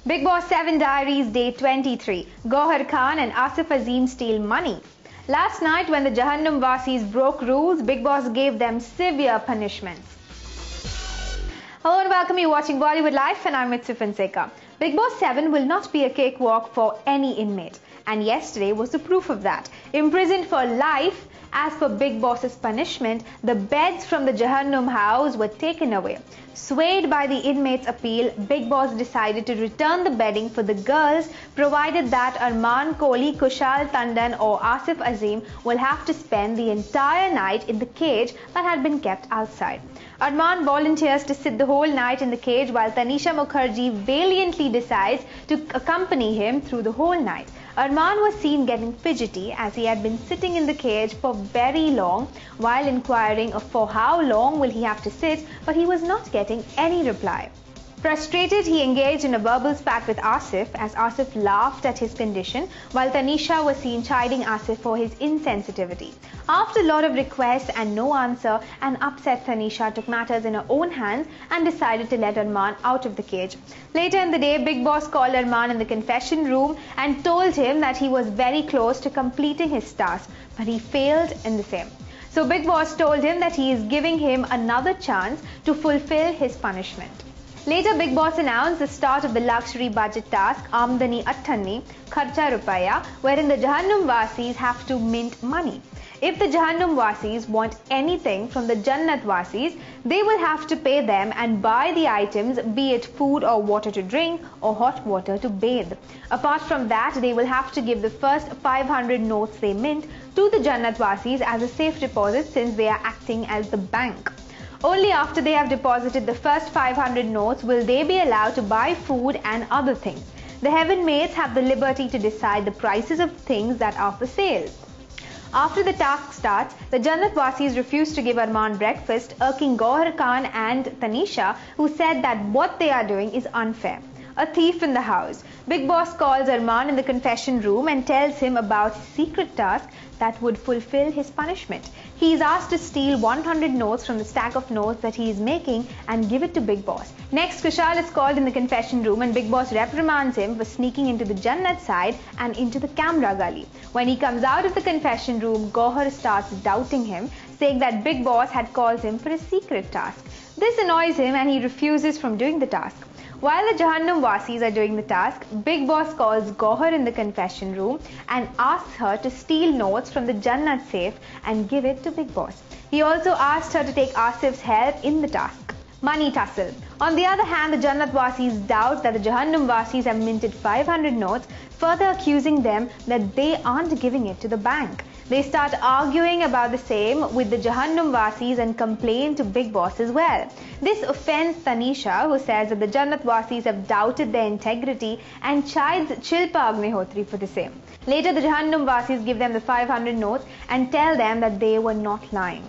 Bigg Boss 7 Diaries Day 23. Gauhar Khan and Asif Azims steal money. Last night when the Jahannam Vasis broke rules, Bigg Boss gave them severe punishments. Hello and welcome, you're watching Bollywood Live and I'm Asif Azims. Bigg Boss 7 will not be a cakewalk for any inmate. And yesterday was the proof of that. Imprisoned for life, as per Bigg Boss's punishment, the beds from the Jahannam house were taken away. Swayed by the inmates' appeal, Bigg Boss decided to return the bedding for the girls, provided that Arman, Kohli, Kushal, Tandon or Asif Azim will have to spend the entire night in the cage that had been kept outside. Arman volunteers to sit the whole night in the cage while Tanisha Mukherjee valiantly decides to accompany him through the whole night. Arman was seen getting fidgety as he had been sitting in the cage for very long while inquiring of for how long will he have to sit, but he was not getting any reply. Frustrated, he engaged in a verbal spat with Asif as Asif laughed at his condition while Tanisha was seen chiding Asif for his insensitivity. After a lot of requests and no answer, an upset Tanisha took matters in her own hands and decided to let Arman out of the cage. Later in the day, Bigg Boss called Arman in the confession room and told him that he was very close to completing his task, but he failed in the same. So Bigg Boss told him that he is giving him another chance to fulfill his punishment. Later, Bigg Boss announced the start of the luxury budget task Amdani Attanni Kharcha Rupaya, wherein the Jahannam Vasis have to mint money. If the Jahannam Vasis want anything from the Jannat Vasis, they will have to pay them and buy the items, be it food or water to drink or hot water to bathe. Apart from that, they will have to give the first 500 notes they mint to the Jannat Vasis as a safe deposit since they are acting as the bank. Only after they have deposited the first 500 notes will they be allowed to buy food and other things. The heaven mates have the liberty to decide the prices of things that are for sale. After the task starts, the Jannat Vasis refuse to give Arman breakfast, irking Gauhar Khan and Tanisha, who said that what they are doing is unfair. A thief in the house. Bigg Boss calls Arman in the confession room and tells him about his secret task that would fulfill his punishment. He is asked to steal 100 notes from the stack of notes that he is making and give it to Bigg Boss. Next, Kushal is called in the confession room and Bigg Boss reprimands him for sneaking into the Jannat side and into the camera gully. When he comes out of the confession room, Gauhar starts doubting him, saying that Bigg Boss had called him for a secret task. This annoys him and he refuses from doing the task. While the Jahannam Vasis are doing the task, Bigg Boss calls Gauhar in the confession room and asks her to steal notes from the Jannat safe and give it to Bigg Boss. He also asked her to take Asif's help in the task. Money tussle. On the other hand, the Jannat Vasis doubt that the Jahannam Vasis have minted 500 notes, further accusing them that they aren't giving it to the bank. They start arguing about the same with the Jahannam Vasis and complain to Bigg Boss as well. This offends Tanisha, who says that the Jannat Vasis have doubted their integrity and chides Shilpa Agnihotri for the same. Later, the Jahannam Vasis give them the 500 notes and tell them that they were not lying.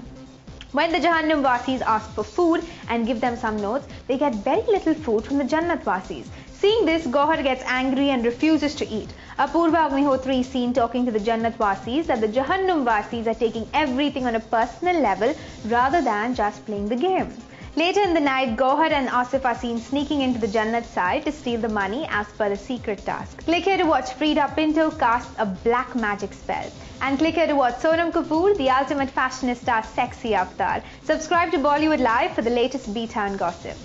When the Jahannam Vasis ask for food and give them some notes, they get very little food from the Jannat Vasis. Seeing this, Gauhar gets angry and refuses to eat. Apurva Agnihotri is seen talking to the Jannat Vasis that the Jahannam Vasis are taking everything on a personal level rather than just playing the game. Later in the night, Gauhar and Asif are seen sneaking into the Jannat side to steal the money as per a secret task. Click here to watch Frida Pinto cast a black magic spell. And click here to watch Sonam Kapoor, the ultimate fashionista sexy avatar. Subscribe to Bollywood Live for the latest beat and gossip.